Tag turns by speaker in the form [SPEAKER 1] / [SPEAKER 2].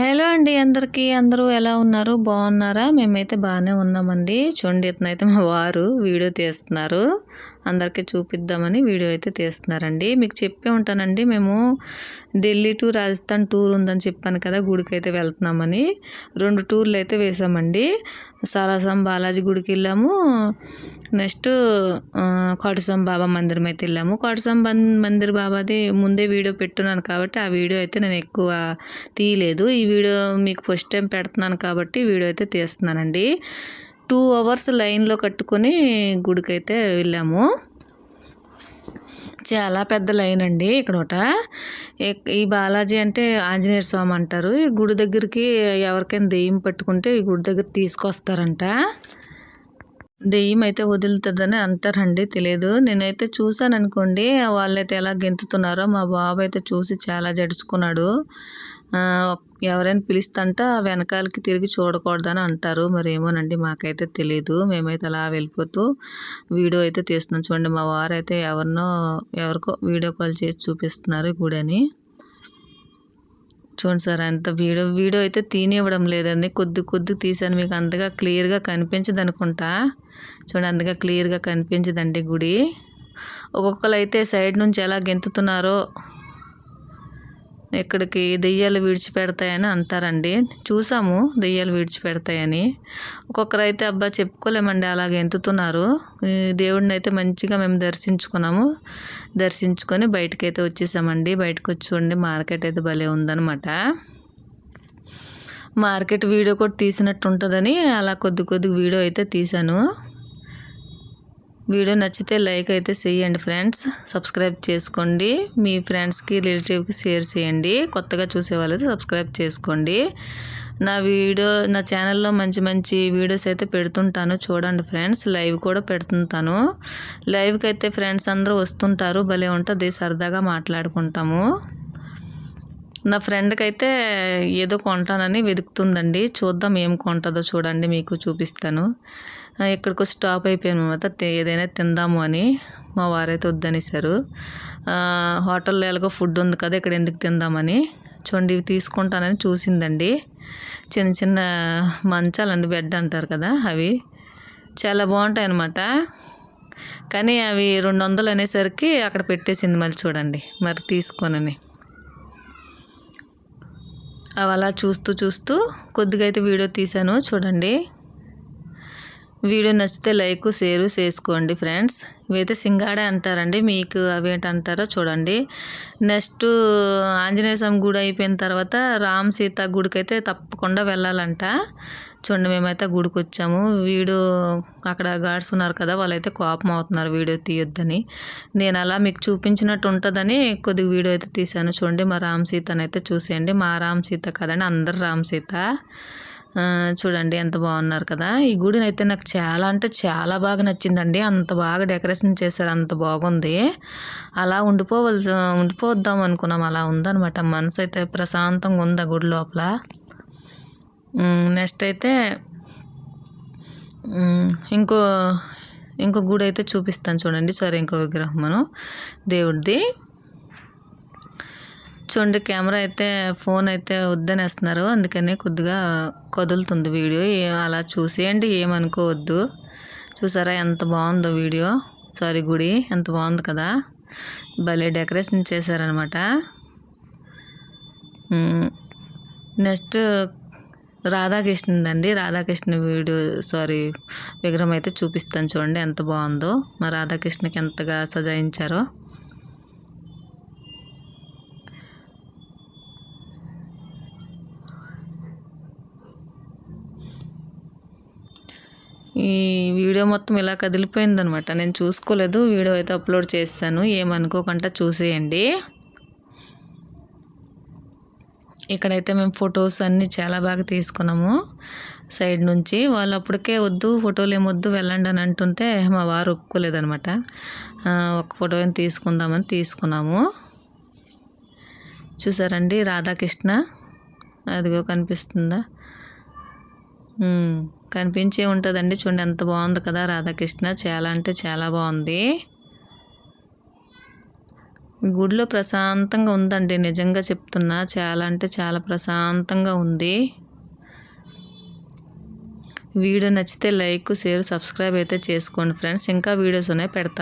[SPEAKER 1] Hello అండి అందరికీ. అందరూ ఎలా ఉన్నారు? బాగున్నారా? మేమైతే బాగానే ఉన్నామండి. చూడండి ఇతనైతే మా వారు వీడియో తీస్తున్నారు. అందరికీ చూపిద్దామని వీడియో అయితే తీస్తున్నారండి. మీకు చెప్పే ఉంటానండి, మేము ఢిల్లీ టు రాజస్థాన్ టూర్ ఉందని చెప్పాను కదా, గుడికి అయితే వెళ్తున్నామని. 2 టూర్లు అయితే వేసామండి. సాలాసం బాలాజీ గుడికి వెళ్ళాము. నెక్స్ట్ కోటసం బాబా మందిరం అయితే వెళ్ళాము. కోటసం మందిర్ బాబాది ముందే వీడియో పెట్టున్నాను కాబట్టి ఆ వీడియో అయితే నేను ఎక్కువ తీయలేదు. ఈ వీడియో మీకు ఫస్ట్ టైం పెడుతున్నాను కాబట్టి వీడియో అయితే తీస్తున్నానండి. 2 అవర్స్ లైన్లో కట్టుకొని గుడికైతే వెళ్ళాము. చాలా పెద్ద లైన్ అండి ఇక్కడోట. ఈ బాలాజీ అంటే ఆంజనేయ స్వామి అంటారు. ఈ గుడి దగ్గరికి ఎవరికైనా దెయ్యం పట్టుకుంటే ఈ గుడి దగ్గర తీసుకొస్తారంట. దెయ్యం అయితే వదులుతుందని అంటారండి, తెలియదు. నేనైతే చూసాను అనుకోండి, వాళ్ళైతే ఎలా గెంతుతున్నారో. మా బాబు అయితే చూసి చాలా జడుచుకున్నాడు. ఎవరైనా పిలుస్తంట వెనకాలకి తిరిగి చూడకూడదని అంటారు. మరి ఏమోనండి, మాకైతే తెలియదు. మేమైతే అలా వెళ్ళిపోతూ వీడియో అయితే తీస్తున్నాం. చూడండి మా వారు అయితే ఎవరికో వీడియో కాల్ చేసి చూపిస్తున్నారు గుడని. చూడండి సార్, అంత వీడియో అయితే తీనివ్వడం లేదండి. కొద్ది తీసాను, మీకు అంతగా క్లియర్గా కనిపించదు అనుకుంటా. చూడండి అంతగా క్లియర్గా కనిపించదండి గుడి. ఒక్కొక్కరు అయితే సైడ్ నుంచి ఎలా గెంతుతున్నారో, ఇక్కడికి దెయ్యాలు విడిచిపెడతాయని అంటారండి. చూసాము దెయ్యాలు విడిచిపెడతాయని. ఒక్కొక్కరు అయితే అబ్బా చెప్పుకోలేమండి, అలాగ ఎంతుతున్నారు. దేవుడిని అయితే మంచిగా మేము దర్శించుకొని బయటకైతే వచ్చేసామండి. బయటకు వచ్చి చూడండి మార్కెట్ అయితే భలే ఉందన్నమాట. మార్కెట్ వీడియో కూడా తీసినట్టు ఉంటుందని అలా కొద్ది వీడియో అయితే తీశాను. వీడియో నచ్చితే లైక్ అయితే చేయండి ఫ్రెండ్స్. సబ్స్క్రైబ్ చేసుకోండి. మీ ఫ్రెండ్స్కి రిలేటివ్కి షేర్ చేయండి. కొత్తగా చూసే వాళ్ళైతే సబ్స్క్రైబ్ చేసుకోండి. నా ఛానల్లో మంచి వీడియోస్ అయితే పెడుతుంటాను, చూడండి ఫ్రెండ్స్. లైవ్ కూడా పెడుతుంటాను. లైవ్కి అయితే ఫ్రెండ్స్ అందరూ వస్తుంటారు, భలే ఉంటుంది, సరదాగా మాట్లాడుకుంటాము. నా ఫ్రెండ్కి అయితే ఏదో కొంటానని వెతుకుతుందండి. చూద్దాం ఏం కొంటుందో, చూడండి మీకు చూపిస్తాను. ఇక్కడికి స్టాప్ అయిపోయాను అనమాట. ఏదైనా తిందాము అని మా వారైతే వద్దనేసారు. హోటల్లో ఎలాగో ఫుడ్ ఉంది కదా, ఇక్కడ ఎందుకు తిందామని. చూడండి ఇవి తీసుకుంటానని చూసిందండి. చిన్న మంచాలు బెడ్ అంటారు కదా, అవి చాలా బాగుంటాయి అన్నమాట. కానీ అవి 200 అనేసరికి అక్కడ పెట్టేసింది. మళ్ళీ చూడండి మరి తీసుకోనని. అవి అలా చూస్తూ కొద్దిగా అయితే వీడియో తీశాను, చూడండి. వీడియో నచ్చితే లైక్ షేర్ చేసుకోండి ఫ్రెండ్స్. ఇవైతే సింగాడే అంటారండి, మీకు అవేంటంటారో చూడండి. నెక్స్ట్ ఆంజనేయ స్వామి గుడి అయిపోయిన తర్వాత రామ్ సీత గుడికి అయితే తప్పకుండా వెళ్ళాలంట. చూడండి మేమైతే గుడికి వచ్చాము. అక్కడ గార్డ్స్ ఉన్నారు కదా, వాళ్ళైతే కోపం అవుతున్నారు వీడియో తీయొద్దని. నేను అలా మీకు చూపించినట్టు ఉంటుందని కొద్దిగా వీడియో అయితే తీశాను. చూడండి మా రామ్ సీతని అయితే చూసేయండి. మా రామ్ సీత కదండి, అందరు రామ్ సీత. చూడండి ఎంత బాగున్నారు కదా. ఈ గుడిని అయితే నాకు చాలా అంటే చాలా బాగా నచ్చిందండి. అంత బాగా డెకరేషన్ చేశారు, అంత బాగుంది. అలా ఉండిపోద్దాం అనుకున్నాం, అలా ఉందన్నమాట. మనసు అయితే ప్రశాంతంగా ఉంది ఆ గుడి లోపల. నెక్స్ట్ అయితే ఇంకో గుడి అయితే చూపిస్తాను చూడండి. సరే, ఇంకో విగ్రహం దేవుడిది. చూడండి కెమెరా అయితే ఫోన్ అయితే వద్దనేస్తున్నారు, అందుకని కొద్దిగా కదులుతుంది వీడియో. అలా చూసేయండి, ఏమనుకోవద్దు. చూసారా ఎంత బాగుందో వీడియో, గుడి ఎంత బాగుంది కదా. భలే డెకరేషన్ చేశారనమాట. నెక్స్ట్ రాధాకృష్ణ విగ్రహం అయితే చూపిస్తాను చూడండి ఎంత బాగుందో. మా రాధాకృష్ణకి ఎంతగా సజాయించారో. ఈ వీడియో మొత్తం ఇలా కదిలిపోయిందనమాట, నేను చూసుకోలేదు. వీడియో అయితే అప్లోడ్ చేశాను, ఏమనుకోకుండా చూసేయండి. ఇక్కడైతే మేము ఫొటోస్ అన్నీ చాలా బాగా తీసుకున్నాము సైడ్ నుంచి. వాళ్ళు అప్పటికే వద్దు, ఫోటోలు ఏమొద్దు, వెళ్ళండి అని అంటుంటే మా వారు ఒప్పుకోలేదనమాట. ఒక ఫోటో ఏం తీసుకుందామని తీసుకున్నాము. చూసారండి రాధాకృష్ణ, అదిగో కనిపిస్తుందా? కనిపించే ఉంటుందండి. చూడండి ఎంత బాగుంది కదా రాధాకృష్ణ, చాలా అంటే చాలా బాగుంది. ఈ గుడిలో ప్రశాంతంగా ఉందండి, నిజంగా చెప్తున్నా. చాలా అంటే చాలా ప్రశాంతంగా ఉంది. వీడియో నచ్చితే లైక్, షేర్, సబ్స్క్రైబ్ అయితే చేసుకోండి ఫ్రెండ్స్. ఇంకా వీడియోస్ ఉన్నాయి, పెడతాను.